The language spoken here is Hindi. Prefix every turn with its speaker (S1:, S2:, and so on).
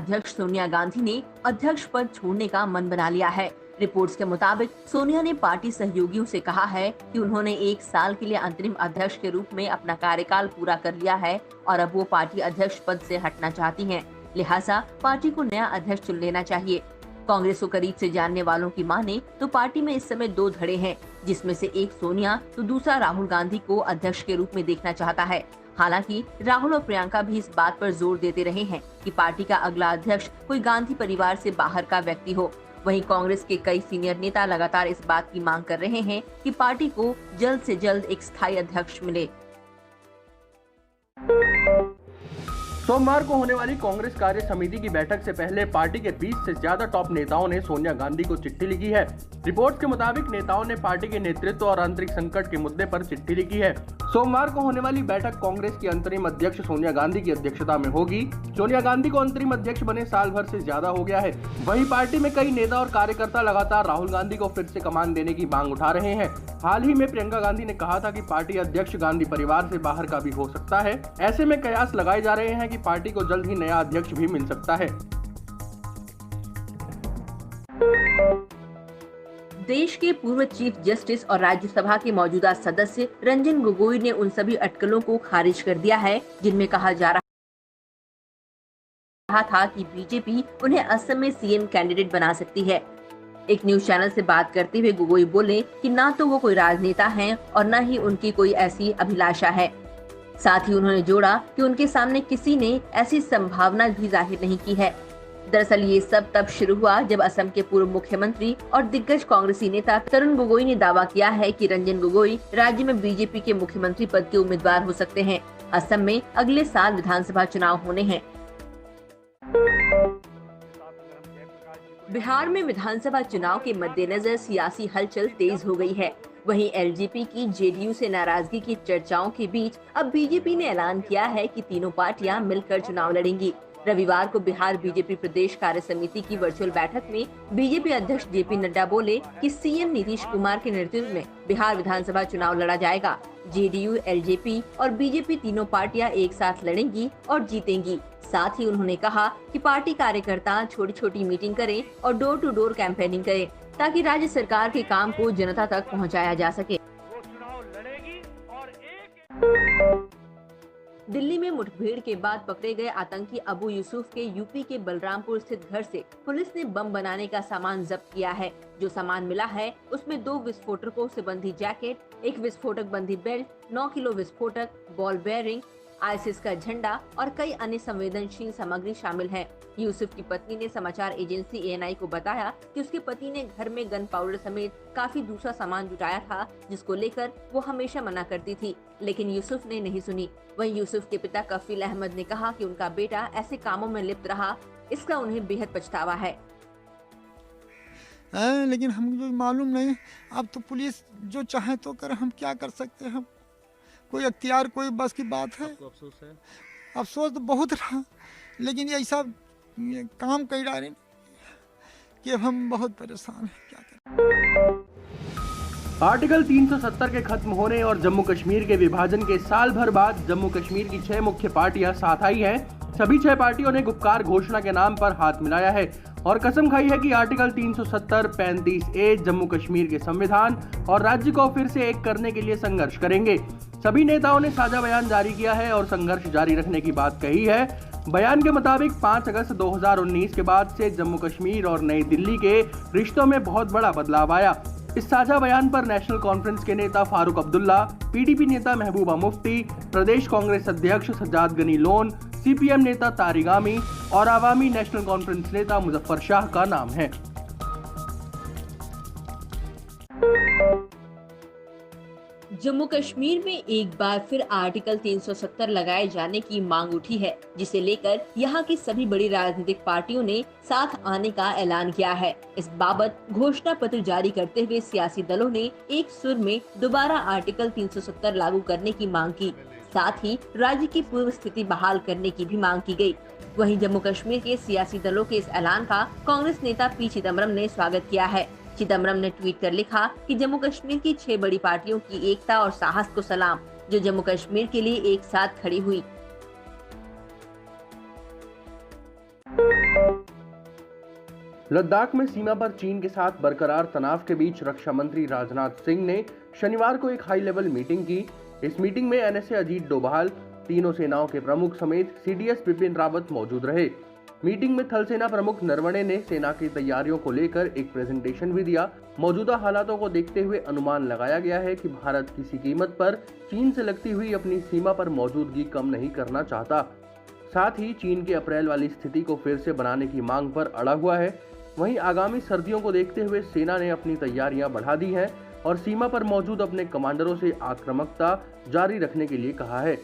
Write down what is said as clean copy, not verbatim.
S1: अध्यक्ष सोनिया गांधी ने अध्यक्ष पद छोड़ने का मन बना लिया है। रिपोर्ट्स के मुताबिक सोनिया ने पार्टी सहयोगियों से कहा है कि उन्होंने 1 साल के लिए अंतरिम अध्यक्ष के रूप में अपना कार्यकाल पूरा कर लिया है और अब वो पार्टी अध्यक्ष पद से हटना चाहती हैं। लिहाजा पार्टी को नया अध्यक्ष चुन लेना चाहिए। कांग्रेस को करीब से जानने वालों की माने तो पार्टी में इस समय 2 धड़े हैं, जिसमें से एक सोनिया तो दूसरा राहुल गांधी को अध्यक्ष के रूप में देखना चाहता है। हालांकि राहुल और प्रियंका भी इस बात पर जोर देते रहे हैं कि पार्टी का अगला अध्यक्ष कोई गांधी परिवार से बाहर का व्यक्ति हो। वहीं कांग्रेस के कई सीनियर नेता लगातार इस बात की मांग कर रहे हैं कि पार्टी को जल्द से जल्द एक स्थायी अध्यक्ष मिले।
S2: सोमवार को होने वाली कांग्रेस कार्य समिति की बैठक से पहले पार्टी के 20 से ज्यादा टॉप नेताओं ने सोनिया गांधी को चिट्ठी लिखी है। रिपोर्ट्स के मुताबिक नेताओं ने पार्टी के नेतृत्व और आंतरिक संकट के मुद्दे पर चिट्ठी लिखी है। सोमवार को होने वाली बैठक कांग्रेस की अंतरिम अध्यक्ष सोनिया गांधी की अध्यक्षता में होगी। सोनिया गांधी को अंतरिम अध्यक्ष बने साल भर से ज्यादा हो गया है। वहीं पार्टी में कई नेता और कार्यकर्ता लगातार राहुल गांधी को फिर से कमान देने की मांग उठा रहे हैं। हाल ही में प्रियंका गांधी ने कहा था कि पार्टी अध्यक्ष गांधी परिवार से बाहर का भी हो सकता है। ऐसे में कयास लगाए जा रहे हैं कि पार्टी को जल्द ही नया अध्यक्ष भी मिल सकता है।
S1: देश के पूर्व चीफ जस्टिस और राज्यसभा के मौजूदा सदस्य रंजन गोगोई ने उन सभी अटकलों को खारिज कर दिया है जिनमें कहा जा रहा था कि बीजेपी उन्हें असम में सीएम कैंडिडेट बना सकती है। एक न्यूज चैनल से बात करते हुए गोगोई बोले कि ना तो वो कोई राजनेता हैं और न ही उनकी कोई ऐसी अभिलाषा है। साथ ही उन्होंने जोड़ा कि उनके सामने किसी ने ऐसी संभावना भी जाहिर नहीं की है। दरअसल ये सब तब शुरू हुआ जब असम के पूर्व मुख्यमंत्री और दिग्गज कांग्रेसी नेता तरुण गोगोई ने दावा किया है कि रंजन गोगोई राज्य में बीजेपी के मुख्यमंत्री पद के उम्मीदवार हो सकते हैं। असम में अगले साल विधानसभा चुनाव होने हैं। बिहार में विधानसभा चुनाव के मद्देनजर सियासी हलचल तेज हो गई है। वहीं एलजेपी की जेडीयू से नाराजगी की चर्चाओं के बीच अब बीजेपी ने ऐलान किया है कि तीनों पार्टियां मिलकर चुनाव लड़ेंगी। रविवार को बिहार बीजेपी प्रदेश कार्य समिति की वर्चुअल बैठक में बीजेपी अध्यक्ष जेपी नड्डा बोले कि सीएम नीतीश कुमार के नेतृत्व में बिहार विधानसभा चुनाव लड़ा जाएगा। जेडीयू, एलजेपी और बीजेपी तीनों पार्टियां एक साथ लड़ेंगी और जीतेंगी। साथ ही उन्होंने कहा कि पार्टी कार्यकर्ता छोटी छोटी मीटिंग करें और डोर टू डोर कैंपेनिंग करें ताकि राज्य सरकार के काम को जनता तक पहुंचाया जा सके। दिल्ली में मुठभेड़ के बाद पकड़े गए आतंकी अबू यूसुफ के यूपी के बलरामपुर स्थित घर से पुलिस ने बम बनाने का सामान जब्त किया है। जो सामान मिला है उसमें 2 विस्फोटकों से बंधी जैकेट, 1 विस्फोटक बंधी बेल्ट, 9 किलो विस्फोटक, बॉल बेयरिंग, आईएसआईएस का झंडा और कई अन्य संवेदनशील सामग्री शामिल है। यूसुफ की पत्नी ने समाचार एजेंसी एएनआई को बताया कि उसके पति ने घर में गन पाउडर समेत काफी दूसरा सामान जुटाया था, जिसको लेकर वो हमेशा मना करती थी, लेकिन यूसुफ ने नहीं सुनी। वहीं यूसुफ के पिता कफील अहमद ने कहा कि उनका बेटा ऐसे कामों में लिप्त रहा, इसका उन्हें बेहद पछतावा है।
S3: लेकिन हमको मालूम नहीं, अब तो पुलिस जो चाहे तो करे, हम क्या कर सकते हैं। कोई अख्तियार, कोई बस की बात है।
S2: आपको अफसोस है?
S3: अफसोस तो बहुत रहा, लेकिन ये ऐसा काम कर रहे कि हम बहुत परेशान हैं, क्या करें।
S2: आर्टिकल 370 के खत्म होने और जम्मू कश्मीर के विभाजन के साल भर बाद जम्मू कश्मीर की 6 मुख्य पार्टियां साथ आई हैं। सभी 6 पार्टियों ने गुपकार घोषणा के नाम पर हाथ मिलाया है और कसम खाई है कि आर्टिकल 370, 35A जम्मू कश्मीर के संविधान और राज्य को फिर से एक करने के लिए संघर्ष करेंगे। सभी नेताओं ने साझा बयान जारी किया है और संघर्ष जारी रखने की बात कही है। बयान के मुताबिक 5 अगस्त 2019 के बाद से जम्मू कश्मीर और नई दिल्ली के रिश्तों में बहुत बड़ा बदलाव आया। इस साझा बयान पर नेशनल कॉन्फ्रेंस के नेता फारूक अब्दुल्ला, पीडीपी नेता महबूबा मुफ्ती, प्रदेश कांग्रेस अध्यक्ष सज्जाद गनी लोन, सीपीएम नेता तारिक आमी और आवामी नेशनल कॉन्फ्रेंस नेता मुजफ्फर शाह का नाम है।
S1: जम्मू कश्मीर में एक बार फिर आर्टिकल 370 लगाए जाने की मांग उठी है, जिसे लेकर यहाँ की सभी बड़ी राजनीतिक पार्टियों ने साथ आने का ऐलान किया है। इस बाबत घोषणा पत्र जारी करते हुए सियासी दलों ने एक सुर में दोबारा आर्टिकल 370 लागू करने की मांग की। साथ ही राज्य की पूर्व स्थिति बहाल करने की भी मांग की गई। वहीं जम्मू कश्मीर के सियासी दलों के इस ऐलान का कांग्रेस नेता पी चिदम्बरम ने स्वागत किया है। चिदम्बरम ने ट्वीट कर लिखा कि जम्मू कश्मीर की 6 बड़ी पार्टियों की एकता और साहस को सलाम, जो जम्मू कश्मीर के लिए एक साथ खड़ी हुई।
S2: लद्दाख में सीमा पर चीन के साथ बरकरार तनाव के बीच रक्षा मंत्री राजनाथ सिंह ने शनिवार को एक हाई लेवल मीटिंग की। इस मीटिंग में एनएसए अजीत डोभाल, तीनों सेनाओं के प्रमुख समेत सीडीएस बिपिन रावत मौजूद रहे। मीटिंग में थल सेना प्रमुख नरवणे ने सेना की तैयारियों को लेकर एक प्रेजेंटेशन भी दिया। मौजूदा हालातों को देखते हुए अनुमान लगाया गया है कि भारत किसी कीमत पर चीन से लगती हुई अपनी सीमा पर मौजूदगी कम नहीं करना चाहता। साथ ही चीन के अप्रैल वाली स्थिति को फिर से बनाने की मांग पर अड़ा हुआ है। वहीं आगामी सर्दियों को देखते हुए सेना ने अपनी तैयारियां बढ़ा दी हैं और सीमा पर मौजूद अपने कमांडरों से आक्रामकता जारी रखने के लिए कहा है।